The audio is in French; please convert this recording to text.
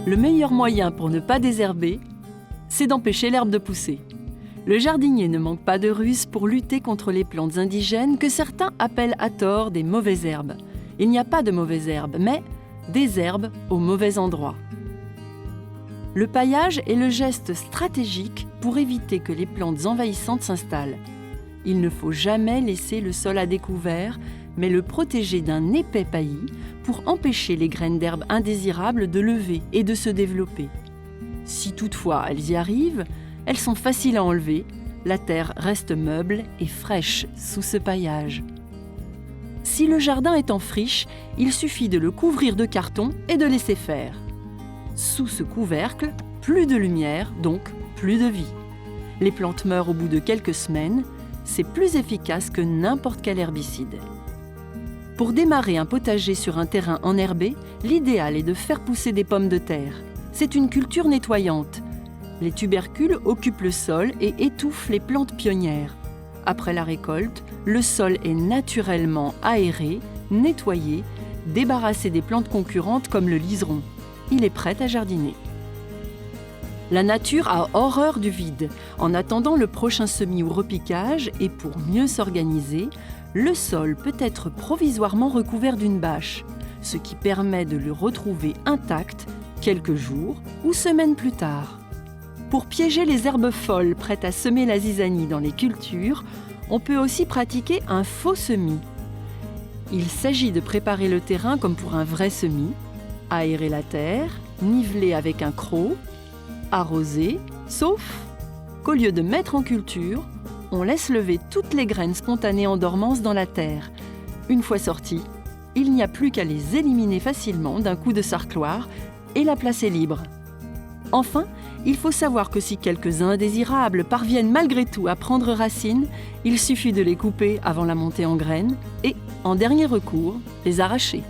Le meilleur moyen pour ne pas désherber, c'est d'empêcher l'herbe de pousser. Le jardinier ne manque pas de ruses pour lutter contre les plantes indigènes que certains appellent à tort des mauvaises herbes. Il n'y a pas de mauvaises herbes, mais des herbes au mauvais endroit. Le paillage est le geste stratégique pour éviter que les plantes envahissantes s'installent. Il ne faut jamais laisser le sol à découvert, mais le protéger d'un épais paillis pour empêcher les graines d'herbes indésirables de lever et de se développer. Si toutefois elles y arrivent, elles sont faciles à enlever, la terre reste meuble et fraîche sous ce paillage. Si le jardin est en friche, il suffit de le couvrir de carton et de laisser faire. Sous ce couvercle, plus de lumière, donc plus de vie. Les plantes meurent au bout de quelques semaines, c'est plus efficace que n'importe quel herbicide. Pour démarrer un potager sur un terrain enherbé, l'idéal est de faire pousser des pommes de terre. C'est une culture nettoyante. Les tubercules occupent le sol et étouffent les plantes pionnières. Après la récolte, le sol est naturellement aéré, nettoyé, débarrassé des plantes concurrentes comme le liseron. Il est prêt à jardiner. La nature a horreur du vide. En attendant le prochain semis ou repiquage et pour mieux s'organiser, le sol peut être provisoirement recouvert d'une bâche, ce qui permet de le retrouver intact quelques jours ou semaines plus tard. Pour piéger les herbes folles prêtes à semer la zizanie dans les cultures, on peut aussi pratiquer un faux semis. Il s'agit de préparer le terrain comme pour un vrai semis, aérer la terre, niveler avec un croc, arroser, sauf qu'au lieu de mettre en culture, on laisse lever toutes les graines spontanées en dormance dans la terre. Une fois sorties, il n'y a plus qu'à les éliminer facilement d'un coup de sarcloir et la place est libre. Enfin, il faut savoir que si quelques indésirables parviennent malgré tout à prendre racine, il suffit de les couper avant la montée en graines et, en dernier recours, les arracher.